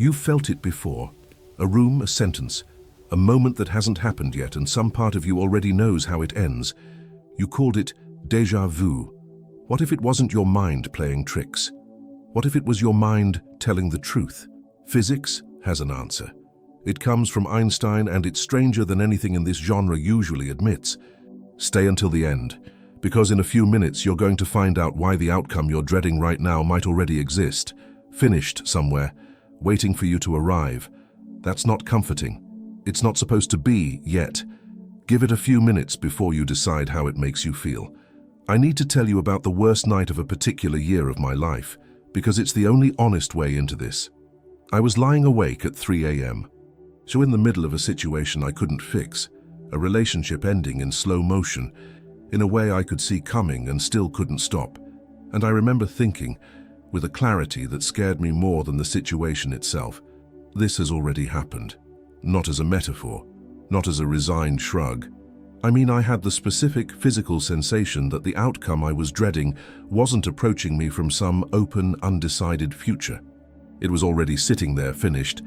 You've felt it before. A room, a sentence, a moment that hasn't happened yet, and some part of you already knows how it ends. You called it déjà vu. What if it wasn't your mind playing tricks? What if it was your mind telling the truth? Physics has an answer. It comes from Einstein, and it's stranger than anything in this genre usually admits. Stay until the end, because in a few minutes you're going to find out why the outcome you're dreading right now might already exist, finished somewhere, waiting for you to arrive. That's not comforting. It's not supposed to be yet. Give it a few minutes before you decide how it makes you feel. I need to tell you about the worst night of a particular year of my life, because it's the only honest way into this. I was lying awake at 3 a.m. So in the middle of a situation I couldn't fix, a relationship ending in slow motion, in a way I could see coming and still couldn't stop. And I remember thinking, with a clarity that scared me more than the situation itself, this has already happened. Not as a metaphor, not as a resigned shrug. I mean, I had the specific physical sensation that the outcome I was dreading wasn't approaching me from some open, undecided future. It was already sitting there, finished,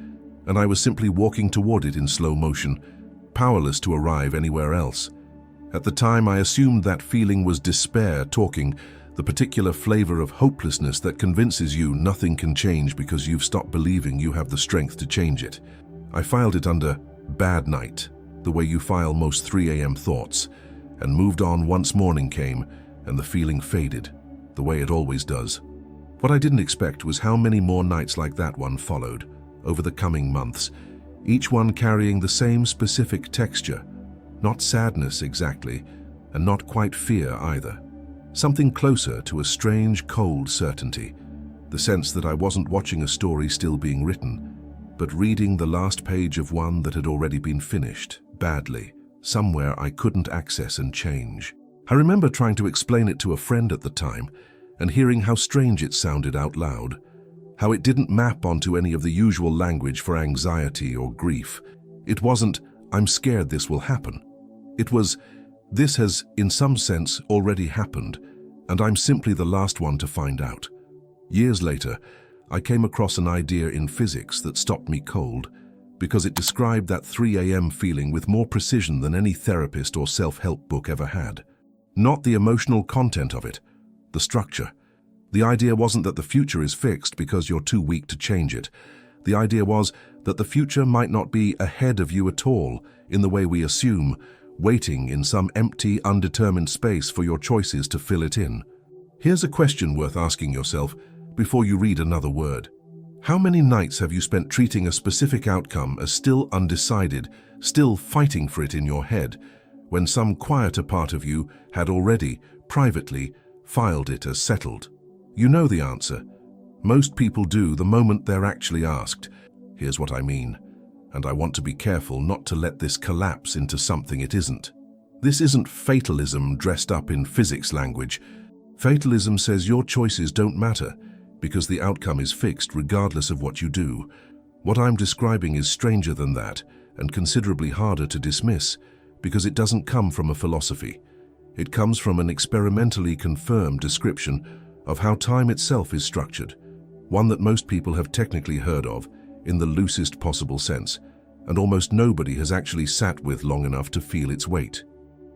and I was simply walking toward it in slow motion, powerless to arrive anywhere else. At the time, I assumed that feeling was despair talking, the particular flavor of hopelessness that convinces you nothing can change because you've stopped believing you have the strength to change it. I filed it under bad night, the way you file most 3 a.m. thoughts, and moved on once morning came and the feeling faded, the way it always does. What I didn't expect was how many more nights like that one followed, over the coming months, each one carrying the same specific texture, not sadness exactly, and not quite fear either. Something closer to a strange, cold certainty, the sense that I wasn't watching a story still being written, but reading the last page of one that had already been finished, badly, somewhere I couldn't access and change. I remember trying to explain it to a friend at the time, and hearing how strange it sounded out loud, how it didn't map onto any of the usual language for anxiety or grief. It wasn't, "I'm scared this will happen." It was, "This has, in some sense, already happened, and I'm simply the last one to find out." Years later, I came across an idea in physics that stopped me cold, because it described that 3 a.m. feeling with more precision than any therapist or self-help book ever had. Not the emotional content of it, the structure. The idea wasn't that the future is fixed because you're too weak to change it. The idea was that the future might not be ahead of you at all, in the way we assume, waiting in some empty, undetermined space for your choices to fill it in. Here's a question worth asking yourself before you read another word. How many nights have you spent treating a specific outcome as still undecided, still fighting for it in your head, when some quieter part of you had already, privately, filed it as settled? You know the answer. Most people do the moment they're actually asked. Here's what I mean, and I want to be careful not to let this collapse into something it isn't. This isn't fatalism dressed up in physics language. Fatalism says your choices don't matter, because the outcome is fixed regardless of what you do. What I'm describing is stranger than that, and considerably harder to dismiss, because it doesn't come from a philosophy. It comes from an experimentally confirmed description of how time itself is structured, one that most people have technically heard of, in the loosest possible sense, and almost nobody has actually sat with long enough to feel its weight.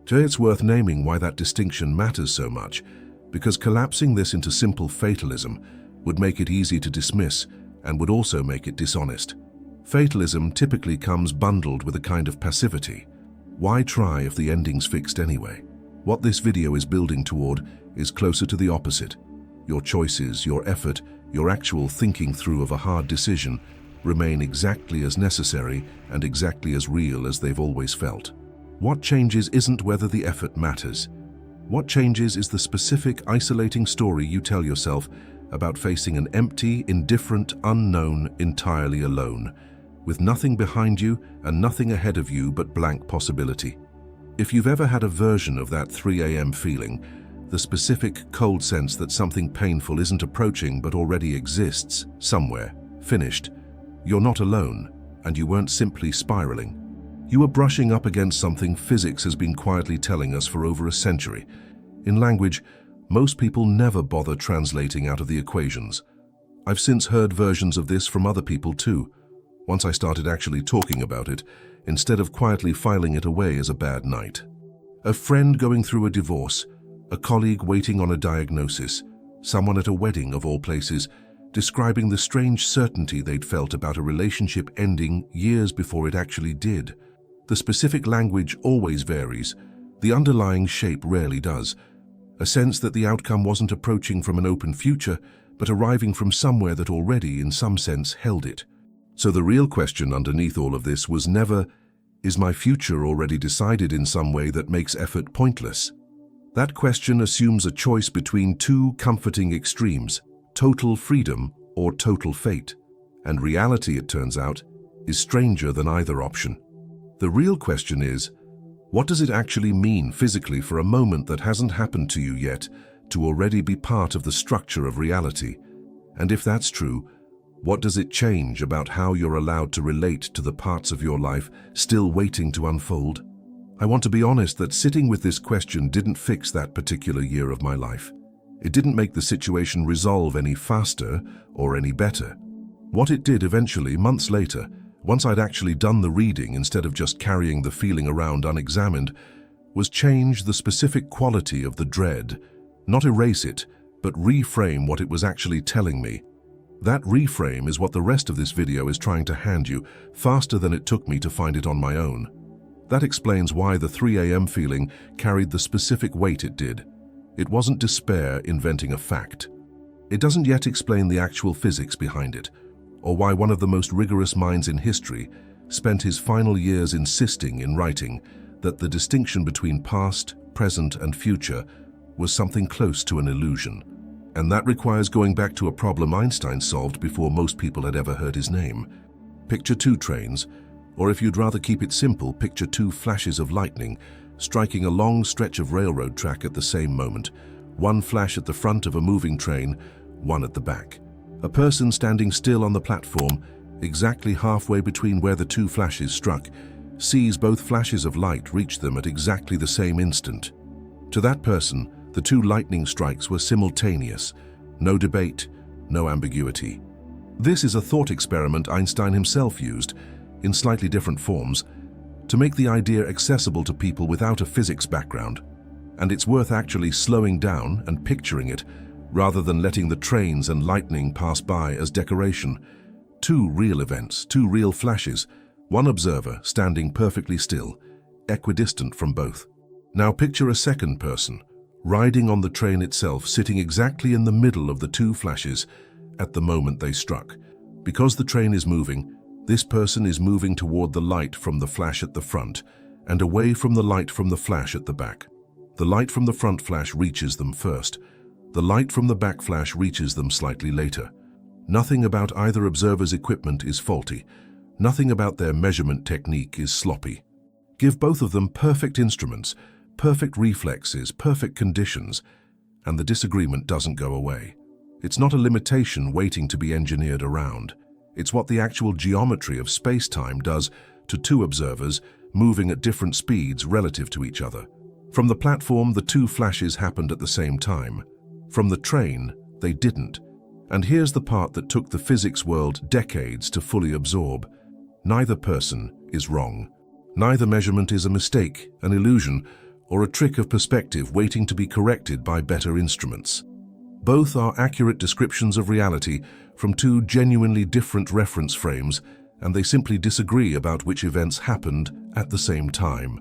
Today it's worth naming why that distinction matters so much, because collapsing this into simple fatalism would make it easy to dismiss and would also make it dishonest. Fatalism typically comes bundled with a kind of passivity. Why try if the ending's fixed anyway? What this video is building toward is closer to the opposite. Your choices, your effort, your actual thinking through of a hard decision remain exactly as necessary and exactly as real as they've always felt. What changes isn't whether the effort matters. What changes is the specific, isolating story you tell yourself about facing an empty, indifferent, unknown, entirely alone, with nothing behind you and nothing ahead of you but blank possibility. If you've ever had a version of that 3 a.m. feeling, the specific, cold sense that something painful isn't approaching but already exists, somewhere, finished, you're not alone, and you weren't simply spiraling. You were brushing up against something physics has been quietly telling us for over a century, in language most people never bother translating out of the equations. I've since heard versions of this from other people too, once I started actually talking about it, instead of quietly filing it away as a bad night. A friend going through a divorce, a colleague waiting on a diagnosis, someone at a wedding of all places, describing the strange certainty they'd felt about a relationship ending years before it actually did. The specific language always varies, the underlying shape rarely does. A sense that the outcome wasn't approaching from an open future, but arriving from somewhere that already, in some sense, held it. So the real question underneath all of this was never, is my future already decided in some way that makes effort pointless? That question assumes a choice between two comforting extremes, total freedom or total fate. And reality, it turns out, is stranger than either option. The real question is, what does it actually mean physically for a moment that hasn't happened to you yet to already be part of the structure of reality? And if that's true, what does it change about how you're allowed to relate to the parts of your life still waiting to unfold? I want to be honest that sitting with this question didn't fix that particular year of my life. It didn't make the situation resolve any faster or any better. What it did eventually, months later, once I'd actually done the reading instead of just carrying the feeling around unexamined, was change the specific quality of the dread, not erase it, but reframe what it was actually telling me. That reframe is what the rest of this video is trying to hand you, faster than it took me to find it on my own. That explains why the 3 a.m. feeling carried the specific weight it did. It wasn't despair inventing a fact. It doesn't yet explain the actual physics behind it, or why one of the most rigorous minds in history spent his final years insisting in writing that the distinction between past, present, and future was something close to an illusion. And that requires going back to a problem Einstein solved before most people had ever heard his name. Picture two trains, or if you'd rather keep it simple, picture two flashes of lightning striking a long stretch of railroad track at the same moment, one flash at the front of a moving train, one at the back. A person standing still on the platform, exactly halfway between where the two flashes struck, sees both flashes of light reach them at exactly the same instant. To that person, the two lightning strikes were simultaneous, no debate, no ambiguity. This is a thought experiment Einstein himself used, in slightly different forms, to make the idea accessible to people without a physics background. And it's worth actually slowing down and picturing it, rather than letting the trains and lightning pass by as decoration. Two real events, two real flashes, one observer standing perfectly still, equidistant from both. Now picture a second person, riding on the train itself, sitting exactly in the middle of the two flashes at the moment they struck. Because the train is moving, this person is moving toward the light from the flash at the front and away from the light from the flash at the back. The light from the front flash reaches them first. The light from the back flash reaches them slightly later. Nothing about either observer's equipment is faulty. Nothing about their measurement technique is sloppy. Give both of them perfect instruments, perfect reflexes, perfect conditions, and the disagreement doesn't go away. It's not a limitation waiting to be engineered around. It's what the actual geometry of space-time does to two observers moving at different speeds relative to each other. From the platform, the two flashes happened at the same time. From the train, they didn't. And here's the part that took the physics world decades to fully absorb. Neither person is wrong. Neither measurement is a mistake, an illusion, or a trick of perspective waiting to be corrected by better instruments. Both are accurate descriptions of reality from two genuinely different reference frames, and they simply disagree about which events happened at the same time.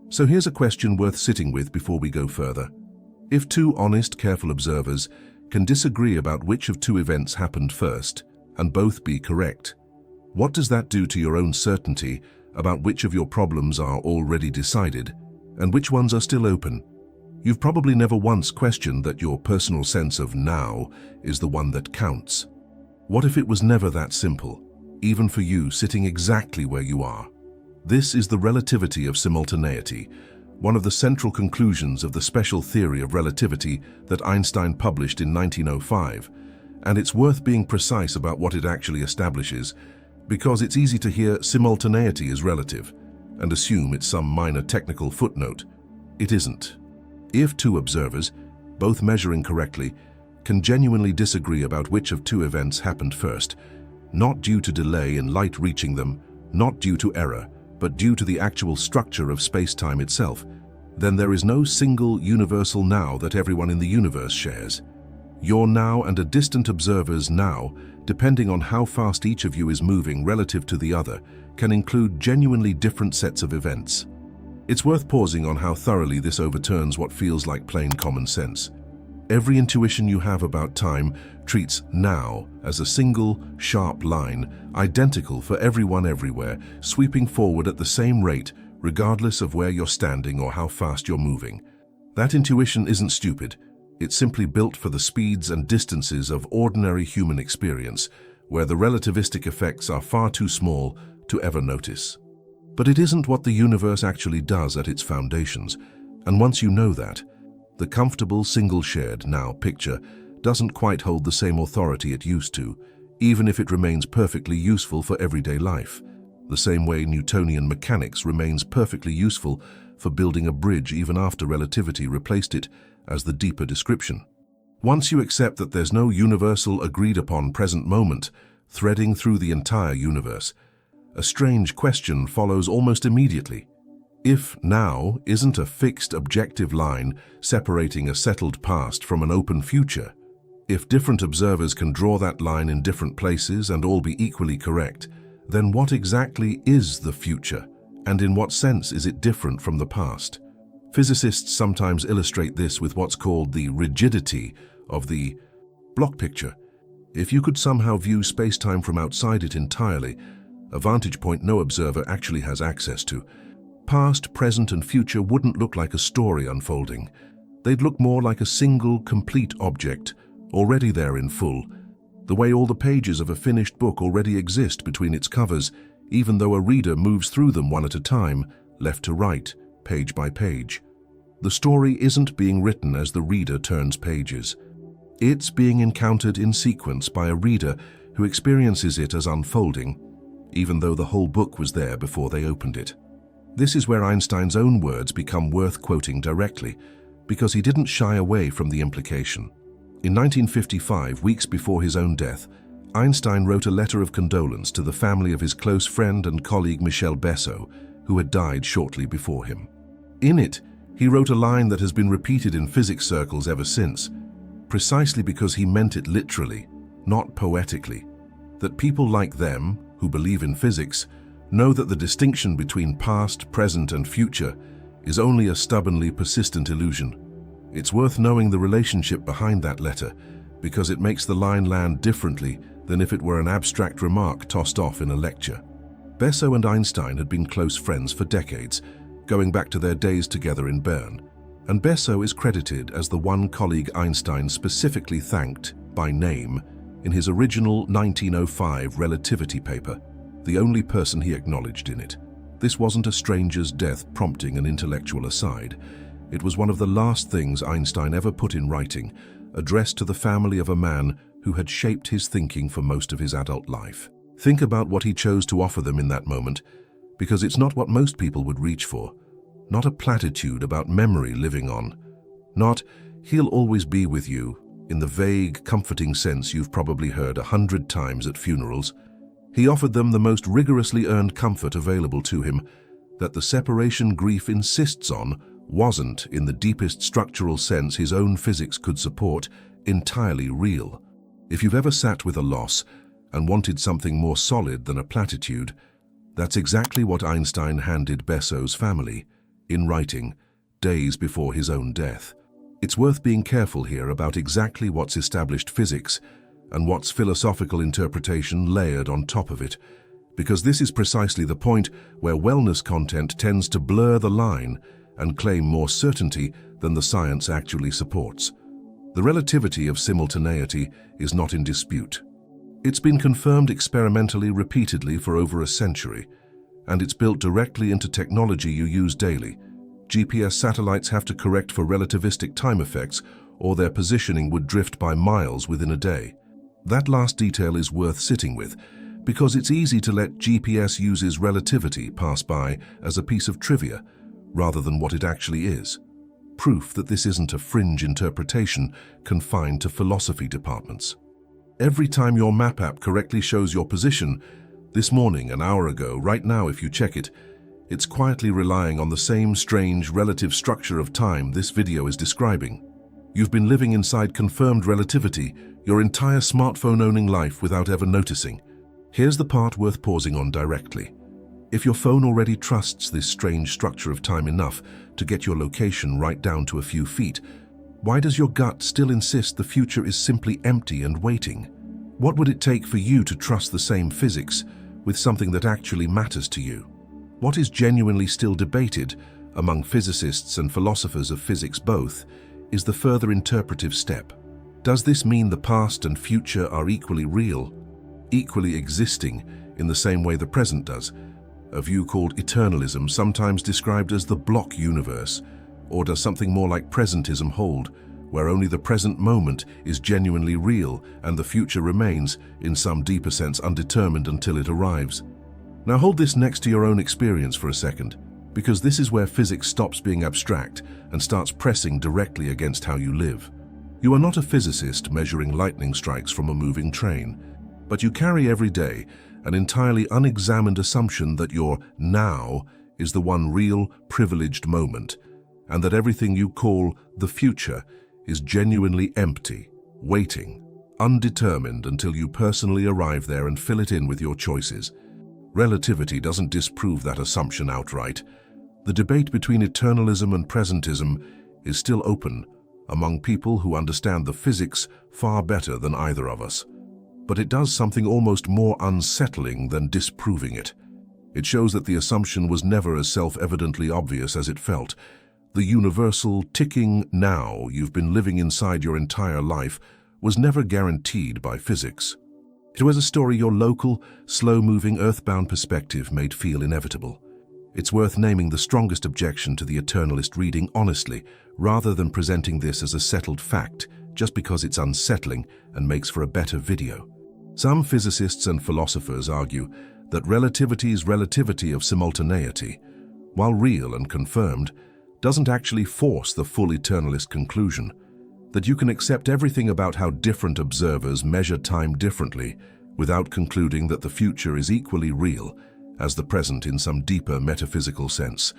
So here's a question worth sitting with before we go further. If two honest, careful observers can disagree about which of two events happened first, and both be correct, what does that do to your own certainty about which of your problems are already decided, and which ones are still open? You've probably never once questioned that your personal sense of now is the one that counts. What if it was never that simple, even for you sitting exactly where you are? This is the relativity of simultaneity, one of the central conclusions of the special theory of relativity that Einstein published in 1905, and it's worth being precise about what it actually establishes, because it's easy to hear simultaneity is relative and assume it's some minor technical footnote. It isn't. If two observers, both measuring correctly, can genuinely disagree about which of two events happened first, not due to delay in light reaching them, not due to error, but due to the actual structure of space-time itself, then there is no single universal now that everyone in the universe shares. Your now and a distant observer's now, depending on how fast each of you is moving relative to the other, can include genuinely different sets of events. It's worth pausing on how thoroughly this overturns what feels like plain common sense. Every intuition you have about time treats now as a single, sharp line, identical for everyone everywhere, sweeping forward at the same rate, regardless of where you're standing or how fast you're moving. That intuition isn't stupid. It's simply built for the speeds and distances of ordinary human experience, where the relativistic effects are far too small to ever notice. But it isn't what the universe actually does at its foundations, and once you know that, the comfortable single-shared now picture doesn't quite hold the same authority it used to, even if it remains perfectly useful for everyday life, the same way Newtonian mechanics remains perfectly useful for building a bridge even after relativity replaced it as the deeper description. Once you accept that there's no universal agreed-upon present moment threading through the entire universe, a strange question follows almost immediately. If now isn't a fixed objective line separating a settled past from an open future, if different observers can draw that line in different places and all be equally correct, then what exactly is the future, and in what sense is it different from the past? Physicists sometimes illustrate this with what's called the rigidity of the block picture. If you could somehow view space-time from outside it entirely, a vantage point no observer actually has access to, past, present, and future wouldn't look like a story unfolding. They'd look more like a single, complete object, already there in full, the way all the pages of a finished book already exist between its covers, even though a reader moves through them one at a time, left to right, page by page. The story isn't being written as the reader turns pages. It's being encountered in sequence by a reader who experiences it as unfolding, even though the whole book was there before they opened it. This is where Einstein's own words become worth quoting directly, because he didn't shy away from the implication. In 1955, weeks before his own death, Einstein wrote a letter of condolence to the family of his close friend and colleague Michel Besso, who had died shortly before him. In it, he wrote a line that has been repeated in physics circles ever since, precisely because he meant it literally, not poetically, that people like them, who believe in physics, know that the distinction between past, present, and future is only a stubbornly persistent illusion. It's worth knowing the relationship behind that letter, because it makes the line land differently than if it were an abstract remark tossed off in a lecture. Besso and Einstein had been close friends for decades, going back to their days together in Bern, and Besso is credited as the one colleague Einstein specifically thanked by name in his original 1905 Relativity paper, the only person he acknowledged in it. This wasn't a stranger's death prompting an intellectual aside. It was one of the last things Einstein ever put in writing, addressed to the family of a man who had shaped his thinking for most of his adult life. Think about what he chose to offer them in that moment, because it's not what most people would reach for. Not a platitude about memory living on. Not, "He'll always be with you," in the vague, comforting sense you've probably heard 100 times at funerals. He offered them the most rigorously earned comfort available to him, that the separation grief insists on wasn't, in the deepest structural sense his own physics could support, entirely real. If you've ever sat with a loss and wanted something more solid than a platitude, that's exactly what Einstein handed Besso's family, in writing, days before his own death. It's worth being careful here about exactly what's established physics and what's philosophical interpretation layered on top of it, because this is precisely the point where wellness content tends to blur the line and claim more certainty than the science actually supports. The relativity of simultaneity is not in dispute. It's been confirmed experimentally repeatedly for over a century, and it's built directly into technology you use daily. GPS satellites have to correct for relativistic time effects, or their positioning would drift by miles within a day. That last detail is worth sitting with, because it's easy to let GPS uses relativity pass by as a piece of trivia, rather than what it actually is. proof that this isn't a fringe interpretation confined to philosophy departments. Every time your map app correctly shows your position, this morning, an hour ago, right now if you check it, it's quietly relying on the same strange relative structure of time this video is describing. You've been living inside confirmed relativity your entire smartphone-owning life without ever noticing. Here's the part worth pausing on directly. If your phone already trusts this strange structure of time enough to get your location right down to a few feet, why does your gut still insist the future is simply empty and waiting? What would it take for you to trust the same physics with something that actually matters to you? What is genuinely still debated among physicists and philosophers of physics both is the further interpretive step. Does this mean the past and future are equally real, equally existing in the same way the present does? A view called eternalism, sometimes described as the block universe, or does something more like presentism hold, where only the present moment is genuinely real and the future remains, in some deeper sense, undetermined until it arrives? Now hold this next to your own experience for a second, because this is where physics stops being abstract and starts pressing directly against how you live. You are not a physicist measuring lightning strikes from a moving train, but you carry every day an entirely unexamined assumption that your now is the one real, privileged moment, and that everything you call the future is genuinely empty, waiting, undetermined until you personally arrive there and fill it in with your choices. Relativity doesn't disprove that assumption outright. The debate between eternalism and presentism is still open among people who understand the physics far better than either of us. But it does something almost more unsettling than disproving it. It shows that the assumption was never as self-evidently obvious as it felt. The universal, ticking now you've been living inside your entire life was never guaranteed by physics. It was a story your local, slow-moving, earthbound perspective made feel inevitable. It's worth naming the strongest objection to the eternalist reading honestly, rather than presenting this as a settled fact just because it's unsettling and makes for a better video. Some physicists and philosophers argue that relativity's relativity of simultaneity, while real and confirmed, doesn't actually force the full eternalist conclusion, that you can accept everything about how different observers measure time differently without concluding that the future is equally real as the present in some deeper metaphysical sense.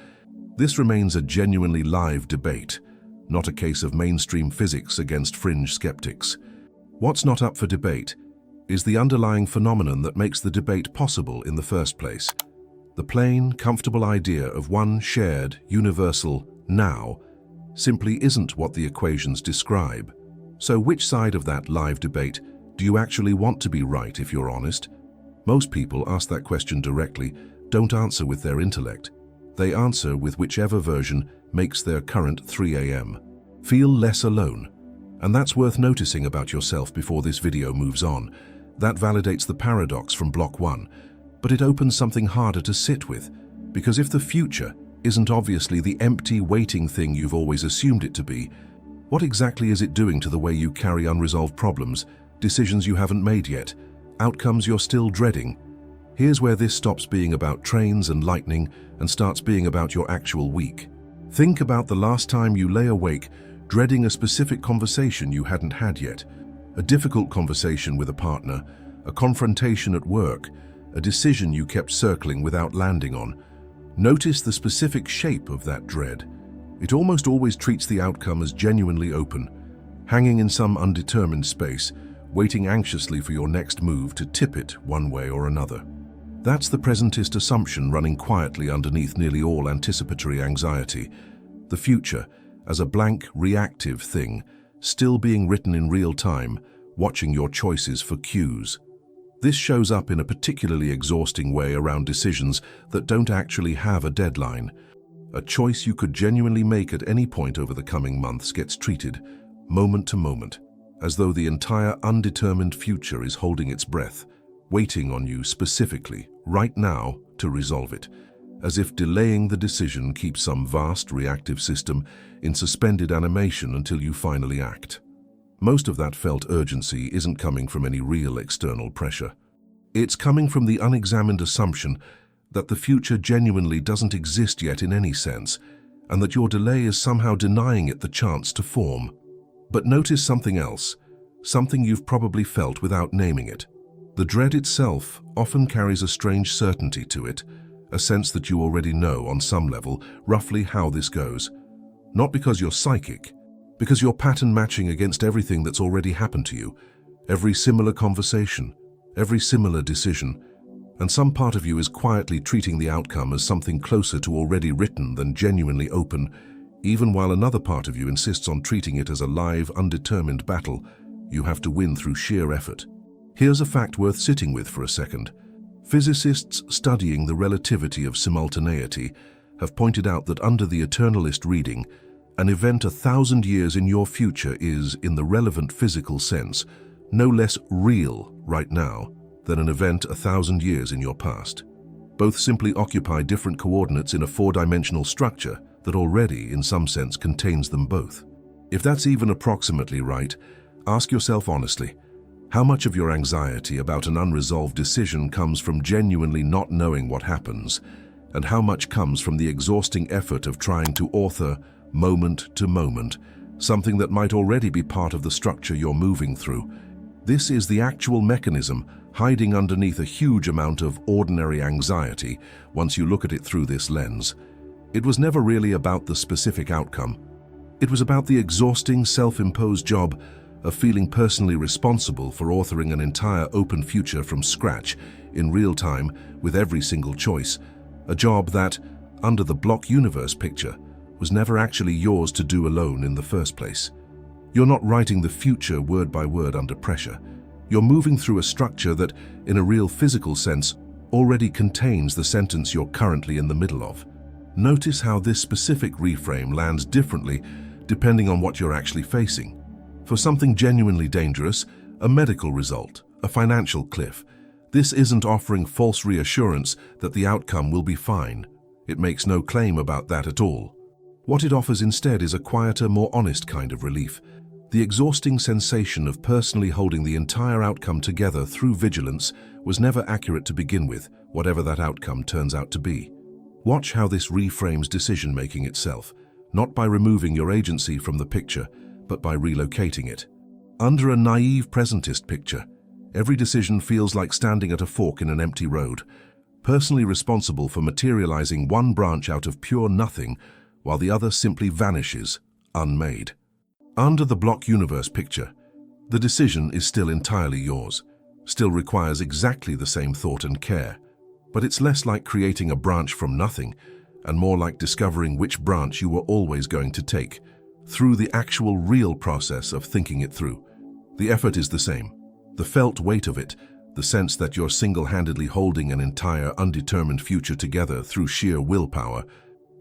This remains a genuinely live debate, not a case of mainstream physics against fringe skeptics. What's not up for debate is the underlying phenomenon that makes the debate possible in the first place. The plain, comfortable idea of one shared, universal now simply isn't what the equations describe. So which side of that live debate do you actually want to be right, if you're honest? Most people ask that question directly, don't answer with their intellect. They answer with whichever version makes their current 3 a.m. feel less alone. And that's worth noticing about yourself before this video moves on. That validates the paradox from block 1, but it opens something harder to sit with, because if the future isn't obviously the empty, waiting thing you've always assumed it to be, what exactly is it doing to the way you carry unresolved problems, decisions you haven't made yet, outcomes you're still dreading? Here's where this stops being about trains and lightning and starts being about your actual week. Think about the last time you lay awake dreading a specific conversation you hadn't had yet, a difficult conversation with a partner, a confrontation at work, a decision you kept circling without landing on. Notice the specific shape of that dread. It almost always treats the outcome as genuinely open, hanging in some undetermined space, waiting anxiously for your next move to tip it one way or another. That's the presentist assumption running quietly underneath nearly all anticipatory anxiety. The future, as a blank, reactive thing, still being written in real time, watching your choices for cues. This shows up in a particularly exhausting way around decisions that don't actually have a deadline. A choice you could genuinely make at any point over the coming months gets treated, moment to moment, as though the entire undetermined future is holding its breath, waiting on you specifically, right now, to resolve it, as if delaying the decision keeps some vast reactive system in suspended animation until you finally act. Most of that felt urgency isn't coming from any real external pressure. It's coming from the unexamined assumption that the future genuinely doesn't exist yet in any sense, and that your delay is somehow denying it the chance to form. But notice something else, something you've probably felt without naming it. The dread itself often carries a strange certainty to it, a sense that you already know on some level roughly how this goes. Not because you're psychic, because you're pattern matching against everything that's already happened to you, every similar conversation, every similar decision, and some part of you is quietly treating the outcome as something closer to already written than genuinely open, even while another part of you insists on treating it as a live, undetermined battle you have to win through sheer effort. Here's a fact worth sitting with for a second. Physicists studying the relativity of simultaneity have pointed out that under the eternalist reading, an event 1,000 years in your future is, in the relevant physical sense, no less real right now than an event 1,000 years in your past. Both simply occupy different coordinates in a four-dimensional structure that already, in some sense, contains them both. If that's even approximately right, ask yourself honestly, how much of your anxiety about an unresolved decision comes from genuinely not knowing what happens, and how much comes from the exhausting effort of trying to author, moment to moment, something that might already be part of the structure you're moving through? This is the actual mechanism hiding underneath a huge amount of ordinary anxiety once you look at it through this lens. It was never really about the specific outcome. It was about the exhausting, self-imposed job of feeling personally responsible for authoring an entire open future from scratch, in real time, with every single choice. A job that, under the block universe picture, was never actually yours to do alone in the first place. You're not writing the future word by word under pressure. You're moving through a structure that, in a real physical sense, already contains the sentence you're currently in the middle of. Notice how this specific reframe lands differently depending on what you're actually facing. For something genuinely dangerous, a medical result, a financial cliff, this isn't offering false reassurance that the outcome will be fine. It makes no claim about that at all. What it offers instead is a quieter, more honest kind of relief. The exhausting sensation of personally holding the entire outcome together through vigilance was never accurate to begin with, whatever that outcome turns out to be. Watch how this reframes decision-making itself, not by removing your agency from the picture, but by relocating it. Under a naive presentist picture, every decision feels like standing at a fork in an empty road, personally responsible for materializing one branch out of pure nothing, while the other simply vanishes, unmade. Under the block universe picture, the decision is still entirely yours, still requires exactly the same thought and care, but it's less like creating a branch from nothing, and more like discovering which branch you were always going to take, through the actual real process of thinking it through. The effort is the same. The felt weight of it, the sense that you're single-handedly holding an entire undetermined future together through sheer willpower,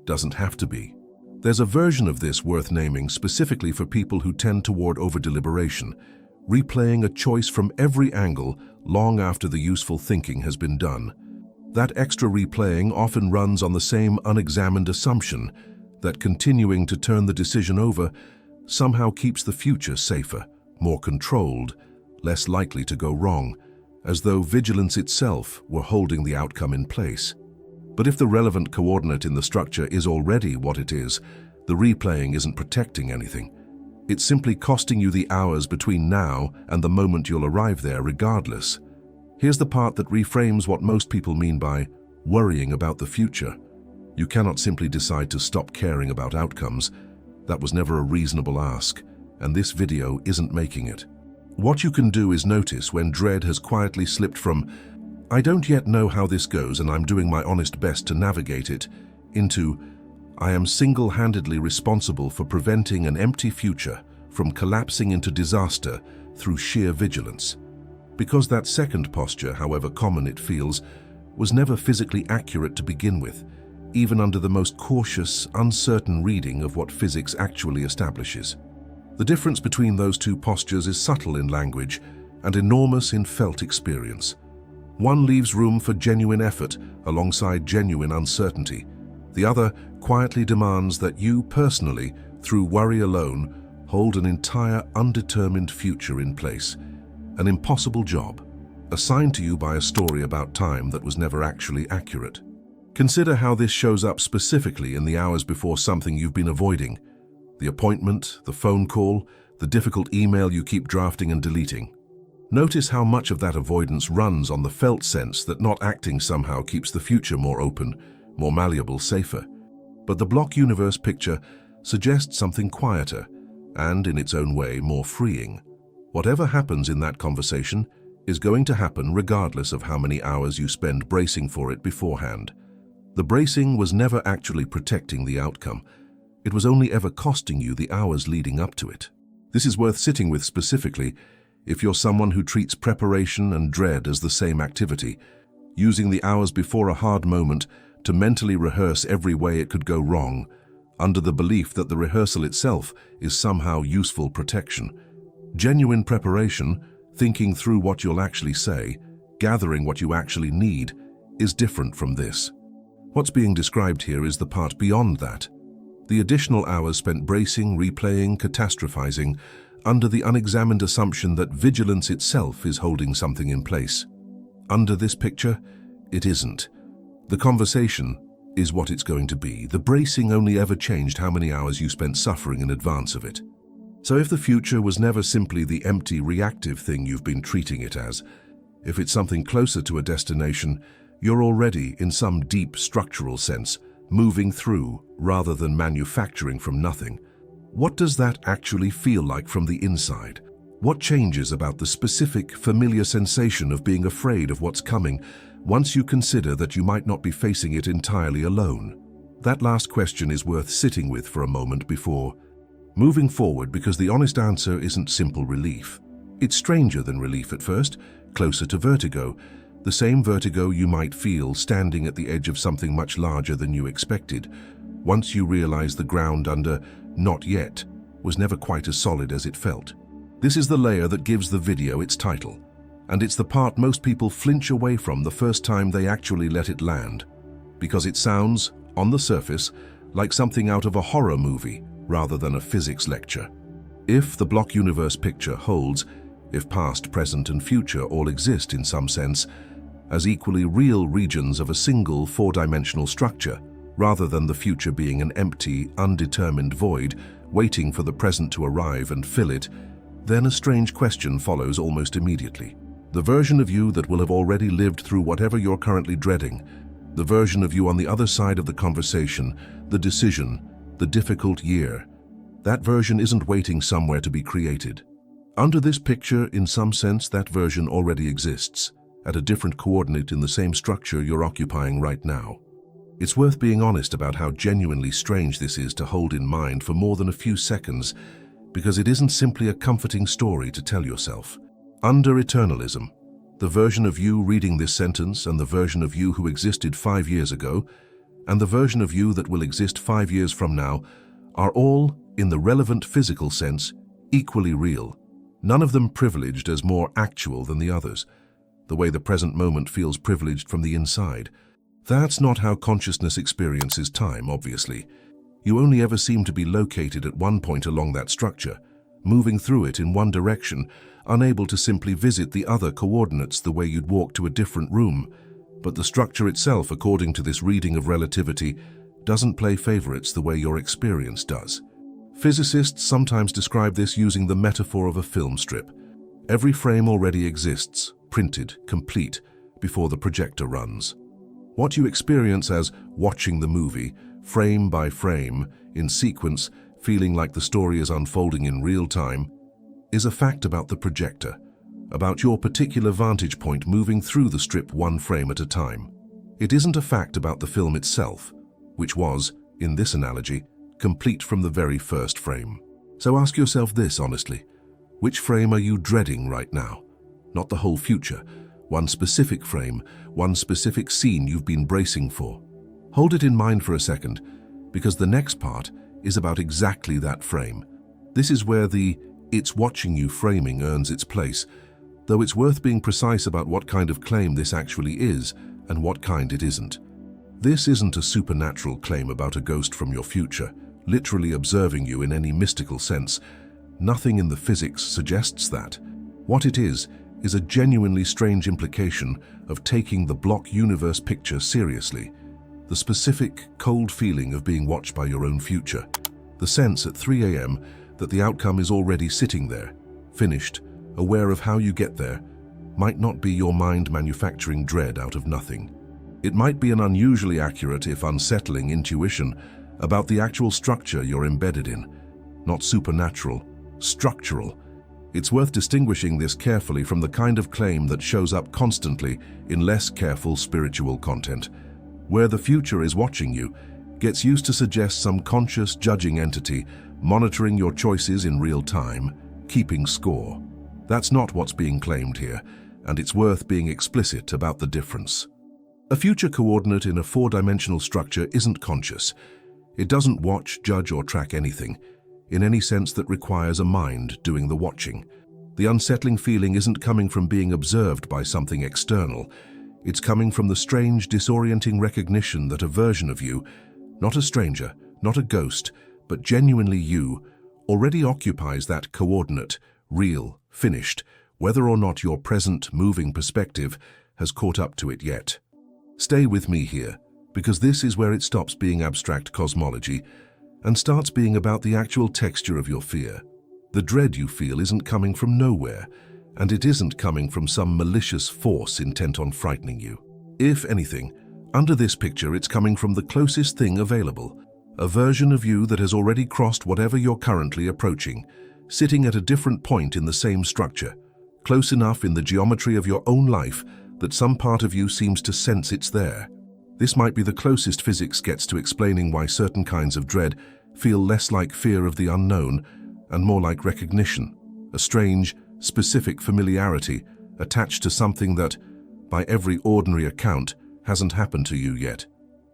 doesn't have to be. There's a version of this worth naming specifically for people who tend toward over-deliberation, replaying a choice from every angle long after the useful thinking has been done. That extra replaying often runs on the same unexamined assumption that continuing to turn the decision over somehow keeps the future safer, more controlled, less likely to go wrong, as though vigilance itself were holding the outcome in place. But if the relevant coordinate in the structure is already what it is, the replaying isn't protecting anything. It's simply costing you the hours between now and the moment you'll arrive there regardless. Here's the part that reframes what most people mean by worrying about the future. You cannot simply decide to stop caring about outcomes. That was never a reasonable ask, and this video isn't making it. What you can do is notice when dread has quietly slipped from, "I don't yet know how this goes and I'm doing my honest best to navigate it," into, "I am single-handedly responsible for preventing an empty future from collapsing into disaster through sheer vigilance." Because that second posture, however common it feels, was never physically accurate to begin with, even under the most cautious, uncertain reading of what physics actually establishes. The difference between those two postures is subtle in language and enormous in felt experience. One leaves room for genuine effort alongside genuine uncertainty. The other quietly demands that you personally, through worry alone, hold an entire undetermined future in place. An impossible job, assigned to you by a story about time that was never actually accurate. Consider how this shows up specifically in the hours before something you've been avoiding. The appointment, the phone call, the difficult email you keep drafting and deleting. Notice how much of that avoidance runs on the felt sense that not acting somehow keeps the future more open, more malleable, safer. But the block universe picture suggests something quieter and, in its own way, more freeing. Whatever happens in that conversation is going to happen regardless of how many hours you spend bracing for it beforehand. The bracing was never actually protecting the outcome. It was only ever costing you the hours leading up to it. This is worth sitting with specifically if you're someone who treats preparation and dread as the same activity, using the hours before a hard moment to mentally rehearse every way it could go wrong, under the belief that the rehearsal itself is somehow useful protection. Genuine preparation, thinking through what you'll actually say, gathering what you actually need, is different from this. What's being described here is the part beyond that. The additional hours spent bracing, replaying, catastrophizing, under the unexamined assumption that vigilance itself is holding something in place. Under this picture, it isn't. The conversation is what it's going to be. The bracing only ever changed how many hours you spent suffering in advance of it. So if the future was never simply the empty, reactive thing you've been treating it as, if it's something closer to a destination, you're already, in some deep structural sense, moving through rather than manufacturing from nothing. What does that actually feel like from the inside? What changes about the specific, familiar sensation of being afraid of what's coming once you consider that you might not be facing it entirely alone? That last question is worth sitting with for a moment before moving forward, because the honest answer isn't simple relief. It's stranger than relief at first, closer to vertigo, the same vertigo you might feel standing at the edge of something much larger than you expected, once you realize the ground under "not yet" was never quite as solid as it felt. This is the layer that gives the video its title, and it's the part most people flinch away from the first time they actually let it land, because it sounds, on the surface, like something out of a horror movie rather than a physics lecture. If the block universe picture holds, if past, present, and future all exist in some sense as equally real regions of a single four-dimensional structure, rather than the future being an empty, undetermined void waiting for the present to arrive and fill it, then a strange question follows almost immediately. The version of you that will have already lived through whatever you're currently dreading, the version of you on the other side of the conversation, the decision, the difficult year, that version isn't waiting somewhere to be created. Under this picture, in some sense, that version already exists, at a different coordinate in the same structure you're occupying right now. It's worth being honest about how genuinely strange this is to hold in mind for more than a few seconds, because it isn't simply a comforting story to tell yourself. Under eternalism, the version of you reading this sentence and the version of you who existed 5 years ago, and the version of you that will exist 5 years from now, are all, in the relevant physical sense, equally real, none of them privileged as more actual than the others, the way the present moment feels privileged from the inside. That's not how consciousness experiences time, obviously. You only ever seem to be located at one point along that structure, moving through it in one direction, unable to simply visit the other coordinates the way you'd walk to a different room. But the structure itself, according to this reading of relativity, doesn't play favorites the way your experience does. Physicists sometimes describe this using the metaphor of a film strip. Every frame already exists, printed, complete, before the projector runs. What you experience as watching the movie, frame by frame, in sequence, feeling like the story is unfolding in real time, is a fact about the projector, about your particular vantage point moving through the strip one frame at a time. It isn't a fact about the film itself, which was, in this analogy, complete from the very first frame. So ask yourself this honestly: which frame are you dreading right now? Not the whole future, one specific frame, one specific scene you've been bracing for. Hold it in mind for a second, because the next part is about exactly that frame. This is where the "it's watching you" framing earns its place, though it's worth being precise about what kind of claim this actually is and what kind it isn't. This isn't a supernatural claim about a ghost from your future, literally observing you in any mystical sense. Nothing in the physics suggests that. What it is a genuinely strange implication of taking the block universe picture seriously. the specific, cold feeling of being watched by your own future. The sense at 3 a.m. that the outcome is already sitting there, finished, aware of how you get there, might not be your mind manufacturing dread out of nothing. It might be an unusually accurate, if unsettling, intuition about the actual structure you're embedded in. Not supernatural, structural. It's worth distinguishing this carefully from the kind of claim that shows up constantly in less careful spiritual content, where the future is watching you, gets used to suggest some conscious, judging entity monitoring your choices in real time, keeping score. That's not what's being claimed here, and it's worth being explicit about the difference. A future coordinate in a 4-dimensional structure isn't conscious. It doesn't watch, judge, or track anything, in any sense that requires a mind doing the watching. The unsettling feeling isn't coming from being observed by something external. It's coming from the strange, disorienting recognition that a version of you, not a stranger, not a ghost, but genuinely you, already occupies that coordinate, real, finished, whether or not your present, moving perspective has caught up to it yet. Stay with me here, because this is where it stops being abstract cosmology and starts being about the actual texture of your fear. The dread you feel isn't coming from nowhere, and it isn't coming from some malicious force intent on frightening you. If anything, under this picture it's coming from the closest thing available, a version of you that has already crossed whatever you're currently approaching, sitting at a different point in the same structure, close enough in the geometry of your own life that some part of you seems to sense it's there. This might be the closest physics gets to explaining why certain kinds of dread feel less like fear of the unknown and more like recognition, a strange, specific familiarity attached to something that, by every ordinary account, hasn't happened to you yet.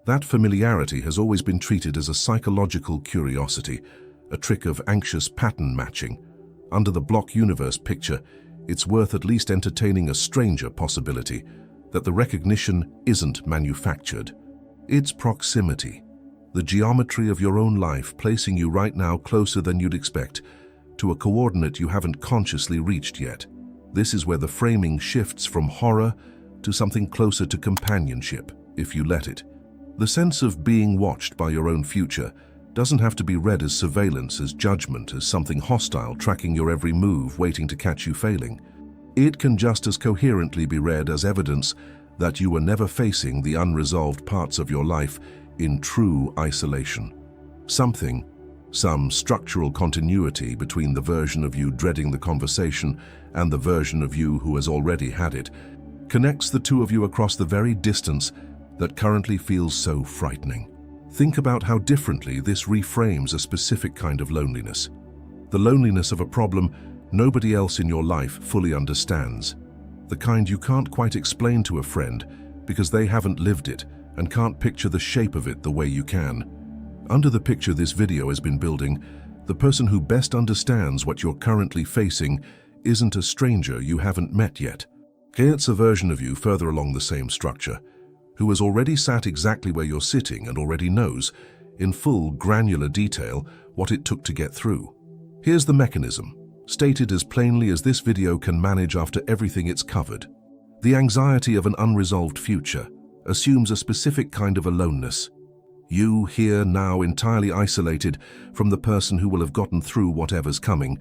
That familiarity has always been treated as a psychological curiosity, a trick of anxious pattern matching. Under the block universe picture, it's worth at least entertaining a stranger possibility that the recognition isn't manufactured. It's proximity, the geometry of your own life placing you right now closer than you'd expect to a coordinate you haven't consciously reached yet. This is where the framing shifts from horror to something closer to companionship, if you let it. The sense of being watched by your own future doesn't have to be read as surveillance, as judgment, as something hostile tracking your every move, waiting to catch you failing. It can just as coherently be read as evidence that you were never facing the unresolved parts of your life in true isolation. Some structural continuity between the version of you dreading the conversation and the version of you who has already had it, connects the two of you across the very distance that currently feels so frightening. Think about how differently this reframes a specific kind of loneliness. The loneliness of a problem nobody else in your life fully understands. The kind you can't quite explain to a friend because they haven't lived it and can't picture the shape of it the way you can. Under the picture this video has been building, the person who best understands what you're currently facing isn't a stranger you haven't met yet. It's a version of you further along the same structure, who has already sat exactly where you're sitting and already knows, in full granular detail, what it took to get through. Here's the mechanism, stated as plainly as this video can manage after everything it's covered. The anxiety of an unresolved future assumes a specific kind of aloneness. You, here, now, entirely isolated from the person who will have gotten through whatever's coming,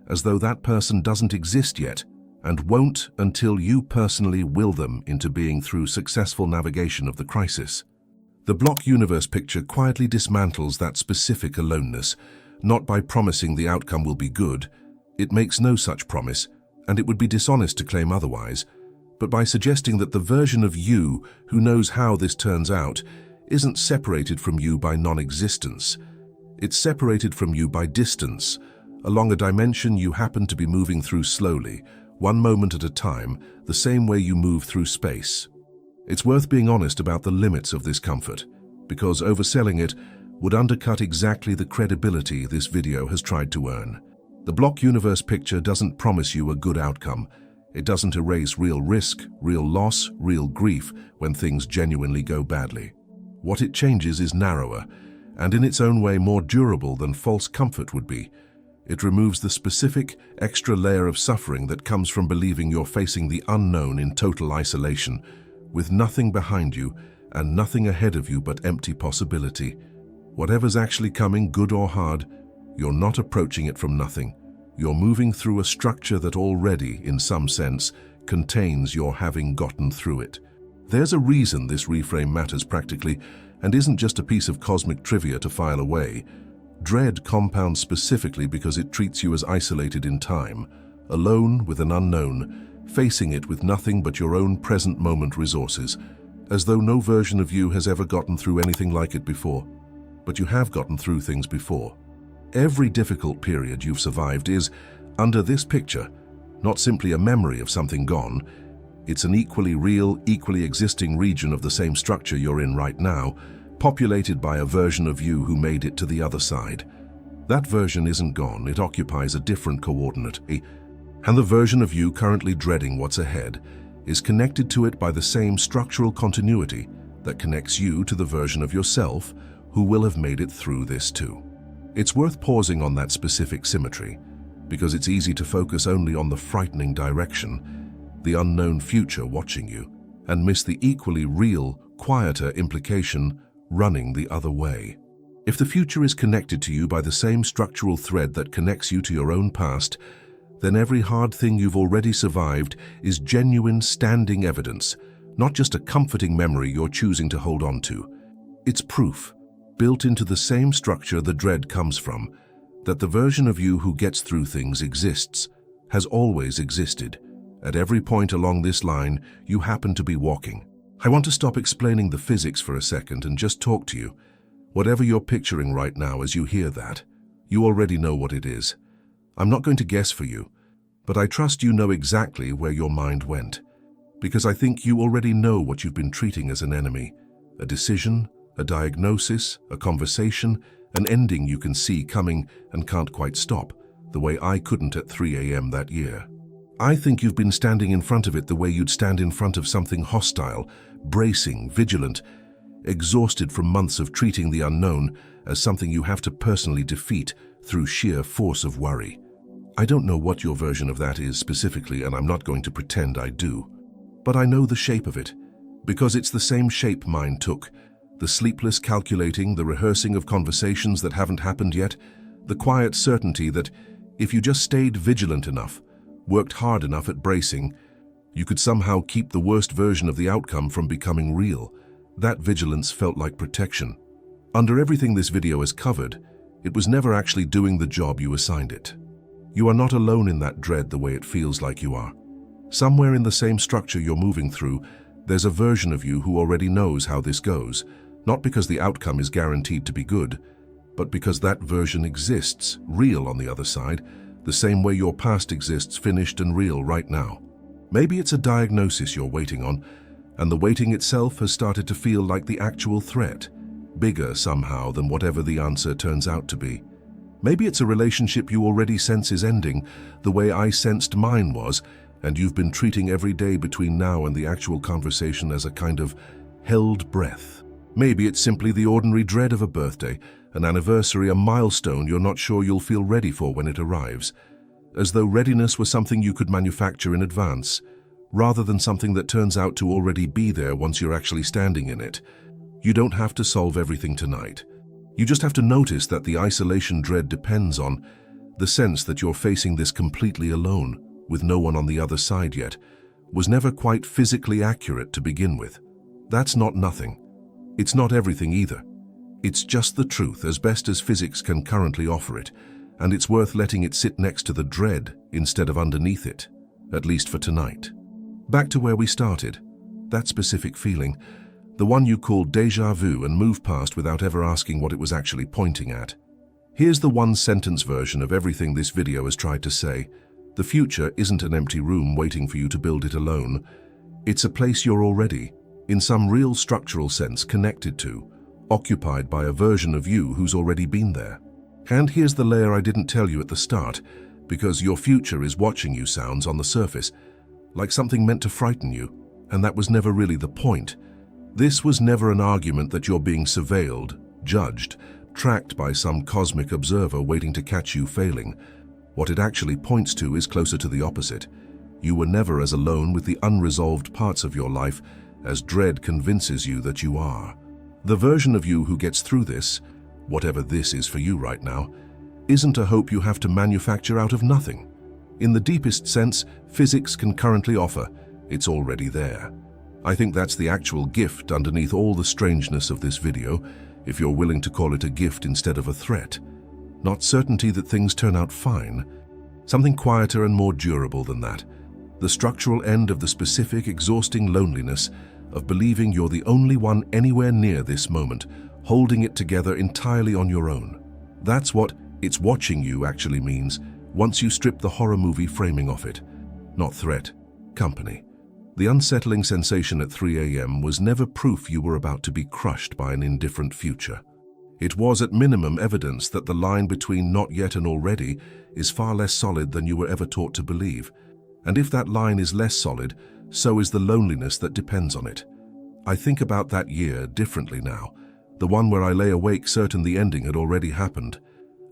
as though that person doesn't exist yet, and won't until you personally will them into being through successful navigation of the crisis. The block universe picture quietly dismantles that specific aloneness, not by promising the outcome will be good. It makes no such promise, and it would be dishonest to claim otherwise, but by suggesting that the version of you who knows how this turns out isn't separated from you by non-existence. It's separated from you by distance, along a dimension you happen to be moving through slowly, one moment at a time, the same way you move through space. It's worth being honest about the limits of this comfort, because overselling it would undercut exactly the credibility this video has tried to earn. The block universe picture doesn't promise you a good outcome. It doesn't erase real risk, real loss, real grief when things genuinely go badly. What it changes is narrower, and in its own way more durable than false comfort would be. It removes the specific, extra layer of suffering that comes from believing you're facing the unknown in total isolation, with nothing behind you and nothing ahead of you but empty possibility. Whatever's actually coming, good or hard, you're not approaching it from nothing. You're moving through a structure that already, in some sense, contains your having gotten through it. There's a reason this reframe matters practically and isn't just a piece of cosmic trivia to file away. Dread compounds specifically because it treats you as isolated in time, alone with an unknown, facing it with nothing but your own present moment resources, as though no version of you has ever gotten through anything like it before. But you have gotten through things before. Every difficult period you've survived is, under this picture, not simply a memory of something gone. It's an equally real, equally existing region of the same structure you're in right now, populated by a version of you who made it to the other side. That version isn't gone, it occupies a different coordinate, and the version of you currently dreading what's ahead is connected to it by the same structural continuity that connects you to the version of yourself who will have made it through this too. It's worth pausing on that specific symmetry, because it's easy to focus only on the frightening direction, the unknown future watching you, and miss the equally real, quieter implication running the other way. If the future is connected to you by the same structural thread that connects you to your own past, then every hard thing you've already survived is genuine standing evidence, not just a comforting memory you're choosing to hold on to. It's proof, built into the same structure the dread comes from, that the version of you who gets through things exists, has always existed. At every point along this line, you happen to be walking. I want to stop explaining the physics for a second and just talk to you. Whatever you're picturing right now as you hear that, you already know what it is. I'm not going to guess for you, but I trust you know exactly where your mind went, because I think you already know what you've been treating as an enemy, a decision, a diagnosis, a conversation, an ending you can see coming and can't quite stop, the way I couldn't at 3 a.m. that year. I think you've been standing in front of it the way you'd stand in front of something hostile, bracing, vigilant, exhausted from months of treating the unknown as something you have to personally defeat through sheer force of worry. I don't know what your version of that is specifically, and I'm not going to pretend I do. But I know the shape of it, because it's the same shape mine took. The sleepless calculating, the rehearsing of conversations that haven't happened yet, the quiet certainty that if you just stayed vigilant enough, worked hard enough at bracing, you could somehow keep the worst version of the outcome from becoming real. That vigilance felt like protection. Under everything this video has covered, it was never actually doing the job you assigned it. You are not alone in that dread the way it feels like you are. Somewhere in the same structure you're moving through, there's a version of you who already knows how this goes, not because the outcome is guaranteed to be good, but because that version exists, real on the other side, the same way your past exists finished and real right now. Maybe it's a diagnosis you're waiting on, and the waiting itself has started to feel like the actual threat, bigger somehow than whatever the answer turns out to be. Maybe it's a relationship you already sense is ending, the way I sensed mine was, and you've been treating every day between now and the actual conversation as a kind of held breath. Maybe it's simply the ordinary dread of a birthday, an anniversary, a milestone you're not sure you'll feel ready for when it arrives, as though readiness was something you could manufacture in advance, rather than something that turns out to already be there once you're actually standing in it. You don't have to solve everything tonight. You just have to notice that the isolation dread depends on the sense that you're facing this completely alone, with no one on the other side yet, was never quite physically accurate to begin with. That's not nothing. It's not everything either. It's just the truth as best as physics can currently offer it, and it's worth letting it sit next to the dread instead of underneath it, at least for tonight. Back to where we started, that specific feeling, the one you called déjà vu and moved past without ever asking what it was actually pointing at. Here's the one-sentence version of everything this video has tried to say. The future isn't an empty room waiting for you to build it alone. It's a place you're already, in some real structural sense, connected to, occupied by a version of you who's already been there. And here's the layer I didn't tell you at the start, because your future is watching you sounds on the surface, like something meant to frighten you, and that was never really the point. This was never an argument that you're being surveilled, judged, tracked by some cosmic observer waiting to catch you failing. What it actually points to is closer to the opposite. You were never as alone with the unresolved parts of your life as dread convinces you that you are. The version of you who gets through this, whatever this is for you right now, isn't a hope you have to manufacture out of nothing. In the deepest sense, physics can currently offer. It's already there. I think that's the actual gift underneath all the strangeness of this video, if you're willing to call it a gift instead of a threat. Not certainty that things turn out fine. Something quieter and more durable than that. The structural end of the specific, exhausting loneliness of believing you're the only one anywhere near this moment, holding it together entirely on your own. That's what "it's watching you" actually means, once you strip the horror movie framing off it. Not threat, company. The unsettling sensation at 3 a.m. was never proof you were about to be crushed by an indifferent future. It was at minimum evidence that the line between not yet and already is far less solid than you were ever taught to believe. And if that line is less solid, so is the loneliness that depends on it. I think about that year differently now, the one where I lay awake certain the ending had already happened.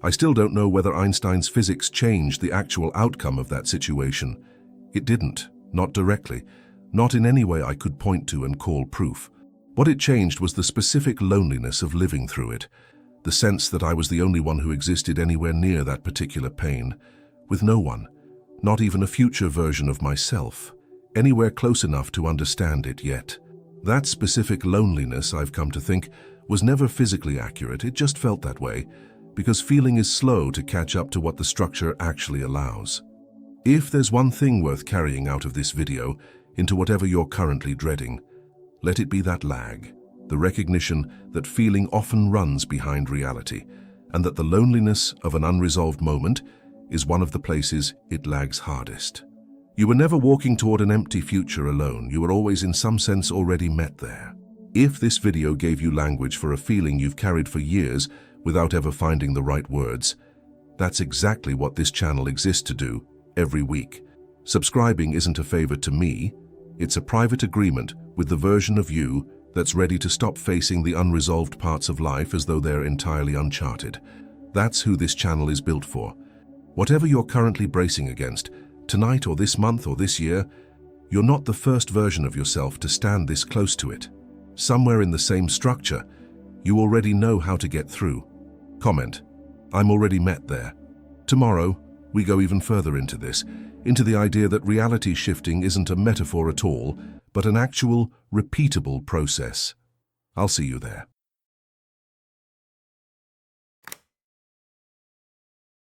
I still don't know whether Einstein's physics changed the actual outcome of that situation. It didn't, not directly, not in any way I could point to and call proof. What it changed was the specific loneliness of living through it, the sense that I was the only one who existed anywhere near that particular pain, with no one, not even a future version of myself, anywhere close enough to understand it yet. That specific loneliness, I've come to think, was never physically accurate. It just felt that way, because feeling is slow to catch up to what the structure actually allows. If there's one thing worth carrying out of this video into whatever you're currently dreading, let it be that lag, the recognition that feeling often runs behind reality, and that the loneliness of an unresolved moment is one of the places it lags hardest. You were never walking toward an empty future alone. You were always in some sense already met there. If this video gave you language for a feeling you've carried for years without ever finding the right words, that's exactly what this channel exists to do every week. Subscribing isn't a favor to me, it's a private agreement with the version of you that's ready to stop facing the unresolved parts of life as though they're entirely uncharted. That's who this channel is built for. Whatever you're currently bracing against, tonight or this month or this year, you're not the first version of yourself to stand this close to it. Somewhere in the same structure, you already know how to get through. Comment, "I'm already met there." Tomorrow, we go even further into this, into the idea that reality shifting isn't a metaphor at all, but an actual, repeatable process. I'll see you there.